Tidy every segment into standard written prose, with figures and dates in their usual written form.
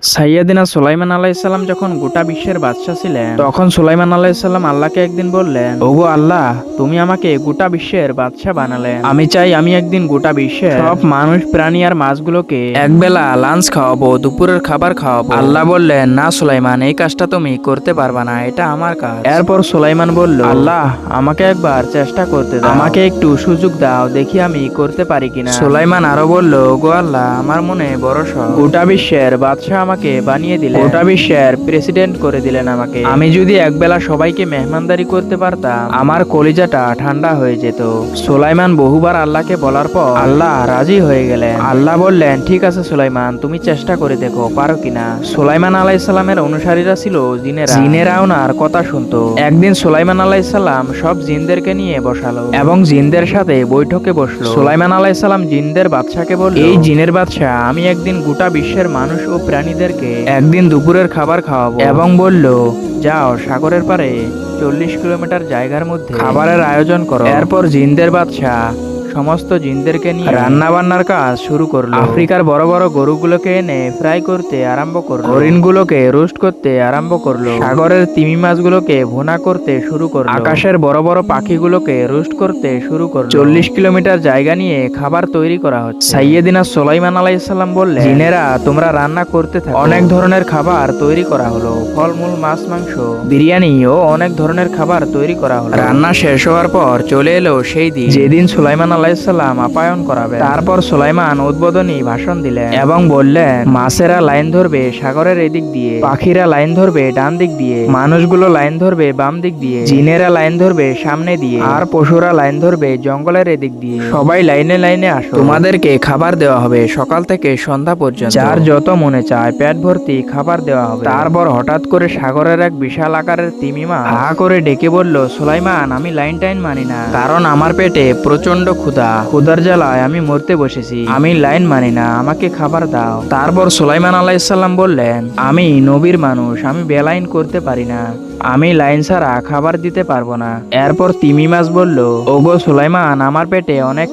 সাইয়েদিনা সুলাইমান আলাইহিসসালাম যখন গোটা বিশ্বের বাদশা ছিলেন, তখন সুলাইমান আলাইহিসসালাম আল্লাহকে একদিন বললেন, ওগো আল্লাহ, তুমি আমাকে গোটা বিশ্বের বাদশা বানালেন। আমি চাই আমি একদিন গোটা বিশ্বের সব মানুষ, প্রাণী আর মাছগুলোকে একবেলা লাঞ্চ খাওয়াবো, দুপুরের খাবার খাওয়াবো। আল্লাহ বললেন, না সুলাইমান, এই কাজটা তুমি করতে পারবা না, এটা আমার কাজ। এরপর সুলাইমান বলল, আল্লাহ, আমাকে একবার চেষ্টা করতে দাও, আমাকে একটু সুযোগ দাও, দেখি আমি করতে পারি কিনা। সুলাইমান আরো বলল, ওগো আল্লাহ, আমার মনে বড় শখ, গোটা বিশ্বের বাদশা আমাকে বানিয়ে দিলেন, গোটা বিশ্বের প্রেসিডেন্ট করে দিলেন আমাকে। আমি যদি একবেলা সবাইকে মেহমানদারি করতে পারতাম, আমার কলিজাটা ঠান্ডা হয়ে যেত। সুলাইমান বহুবার আল্লাহকে বলার পর আল্লাহ রাজি হয়ে গেলেন। আল্লাহ বললেন, ঠিক আছে সুলাইমান, তুমি চেষ্টা করে দেখো পারো কিনা। সুলাইমান আলাইহিসসালামের অনুসারীরা ছিল জিনেরা। জিনেরা ওনার কথা শুনতো। একদিন সুলাইমান আলাইহিসসালাম সব জিনদেরকে নিয়ে বসালো এবং জিনদের সাথে বৈঠকে বসলো। সুলাইমান আলাইহিসসালাম জিনদের বাদশাকে বলল, এই জিনের বাদশা, আমি একদিন গোটা বিশ্বের মানুষ ও প্রাণীদেরকে একদিন দুপুরের খাবার খাওয়াবো। এবং বলল, যাও সাগরের পারে 40 কিলোমিটার জায়গার মধ্যে খাবারের আয়োজন করো। এরপর জিনদের বাদশা সমস্ত জিনদেরকে নিয়ে রান্না বান্নার কাজ শুরু করলো। আফ্রিকার বড় বড় গরুগুলোকে এনে ফ্রাই করতে আরম্ভ করলো, হরিণগুলোকে রোস্ট করতে আরম্ভ করলো, সাগরের তিমি মাছগুলোকে ভুনা করতে শুরু করলো, আকাশের বড় বড় পাখিগুলোকে রোস্ট করতে শুরু করলো। 40 কিলোমিটার জায়গা নিয়ে খাবার তৈরি করা হচ্ছে। সাইয়েদিনা সুলাইমান আলাইহিসসালাম বললেন, জিনেরা, তোমরা রান্না করতে থাকো। অনেক ধরনের খাবার তৈরি করা হলো, ফলমূল, মাছ, মাংস, বিরিয়ানি ও অনেক ধরনের খাবার তৈরি করা হলো। রান্না শেষ হওয়ার পর চলে এলো সেই দিন, যেদিন সুলাইমান আলাইহিসসালাম আপ্যায়ন করাবেন। তারপর সুলাইমান উদ্বোধনী ভাষণ দিলেন এবং বললেন, মাছেরা লাইন ধরবে সাগরের এদিক দিয়ে, পাখিরা লাইন ধরবে ডান দিক দিয়ে, মানুষগুলো লাইন ধরবে বাম দিক দিয়ে, জিনেরা লাইন ধরবে সামনে দিয়ে, আর পশুরা লাইন ধরবে জঙ্গলের এদিক দিয়ে। সবাই লাইনে লাইনে আসো, তোমাদেরকে খাবার দেওয়া হবে সকাল থেকে সন্ধ্যা পর্যন্ত, যার যত মনে চায় পেট ভর্তি খাবার দেওয়া হবে। তারপর হঠাৎ করে সাগরের এক বিশাল আকারের তিমি মাছ হা করে ডেকে বলল, সুলাইমান, আমি লাইন টাইন মানি না, কারণ আমার পেটে প্রচন্ড ক্ষুধার জ্বালায় আমি মরতে বসেছি, আমি লাইন মানি না, আমাকে খাবার দাও। তারপর সুলাইমান আলাইহিসসালাম বললেন, আমি নবীর মানুষ, আমি বেলাইন করতে পারি না, আমি লাইন ছাড়া খাবার দিতে পারবো না। এরপর তিমি মাছ বলল, ওগো সুলাইমান, আমার পেটে অনেক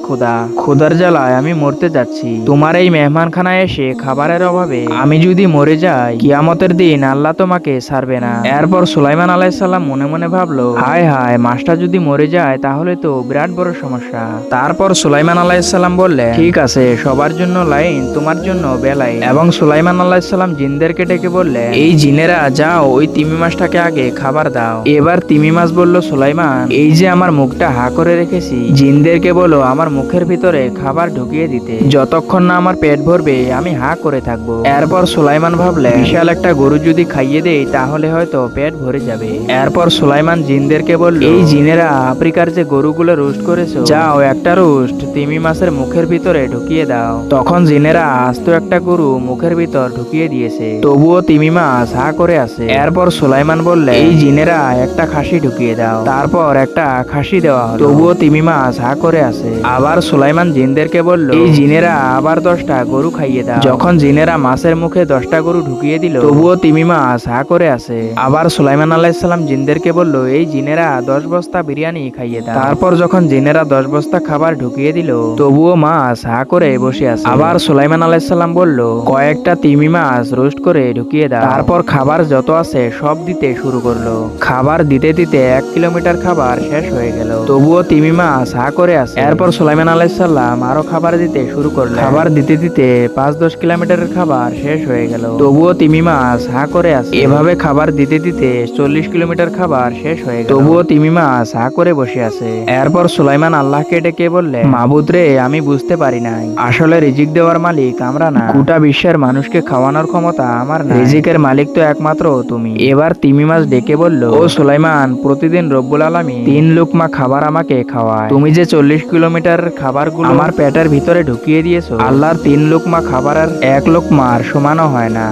ক্ষুধার জ্বালায় আমি মরতে যাচ্ছি, তোমার এই মেহমানখানায় এসে খাবারের অভাবে আমি যদি মরে যাই, কিয়ামতের দিন আল্লাহ তোমাকে ছাড়বে না। এরপর সুলাইমান আলাইহিসসালাম মনে মনে ভাবলো, হায় হায়, মাছটা যদি মরে যায় তাহলে তো বিরাট বড় সমস্যা। তারপর সুলাইমান আলাইহিসসালাম বললেন, ঠিক আছে, সবার জন্য লাইন, তোমার জন্য বেলাইন। এবং সুলাইমান আলাইহিসসালাম জিনদেরকে ডেকে বললেন, এই জিনেরা, যাও ওই তিমি মাছটাকে আগে খাবার দাও। এবার তিমি মাছ বলল, সুলাইমান, এই যে আমার মুখটা হা করে রেখেছি, জিনদেরকে বলো আমার মুখের ভিতরে খাবার ঢুকিয়ে দিতে, যতক্ষণ না আমার পেট ভরবে আমি হা করে থাকবো। এরপর সুলাইমান ভাবলেন, বিশাল একটা গরু যদি খাইয়ে দেই তাহলে হয়তো পেট ভরে যাবে। এরপর সুলাইমান জিনদেরকে বলল, এই জিনেরা, আফ্রিকার যে গরুগুলো রোস্ট করেছো, যাও একটা রোস্ট তিমি মাছের মুখের ভিতরে ঢুকিয়ে দাও। তখন জিনেরা আস্ত একটা গরু মুখের ভিতর ঢুকিয়ে দিয়েছে, তবুও তিমি মাছ হা করে আছে। এরপর সুলাইমান বললে, এই জিনেরা একটা খাসি ঢুকিয়ে দাও। তারপর একটা খাসি দেওয়া হলো, তবুও তিমি মাছ হা করে আছে। আবার সুলাইমান জিনদেরকে বলল, এই জিনেরা আবার 10টা গরু খাইয়ে দাও। যখন জিনেরা মাছের মুখে 10টা গরু ঢুকিয়ে দিল, তবুও তিমি মাছ হা করে আছে। আবার সুলাইমান আলাইহিসসালাম জিনদেরকে বলল, এই জিনেরা 10 বস্তা বিরিয়ানি খাইয়ে দাও। তারপর যখন জিনেরা 10 বস্তা খাবার ঢুকিয়ে দিল, তবুও মাছ হা করে বসে আছে। আবার সুলাইমান আলাইহিসসালাম বলল, কয়েকটা তিমি মাছ রোস্ট করে ঢুকিয়ে দাও। তারপর খাবার যত আছে সব দিতে শুরু করলো। খাবার দিতে দিতে 1 কিলোমিটার খাবার শেষ হয়ে গেল, তবুও তিমি মাছ হা করে আছে। এরপর সুলাইমান আলাইহিসসালাম আরো খাবার দিতে শুরু করলো। খাবার দিতে দিতে 5-10 কিলোমিটারের খাবার শেষ হয়ে গেল, তবুও তিমি মাছ হা করে আছে। এভাবে খাবার দিতে দিতে 40 কিলোমিটার খাবার শেষ হয়ে গেল, তবুও তিমি মাছ হা করে বসে আছে। এরপর সুলাইমান আল্লাহকে ডেকে বললেন, মাবুদ রে, আমি বুঝতে পারি নাই, আসলে রিজিক দেওয়ার মালিক আমরা না, গোটা বিশ্বের মানুষকে খাওয়ানোর ক্ষমতা আমার না, রিজিকের মালিক তো একমাত্র তুমি। এবার তিমি মাছ ডেকে বলল, ও সুলাইমান, প্রতিদিন রব্বুল আলামিন 3 লুকমা খাবার আমাকে খাওয়ায়, তুমি যে 40 কিলোমিটার খাবারগুলো আমার পেটের ভিতরে ঢুকিয়ে দিয়েছো, আল্লাহর 3 লুকমা খাবার আর 1 লুকমার সমানও হয় না।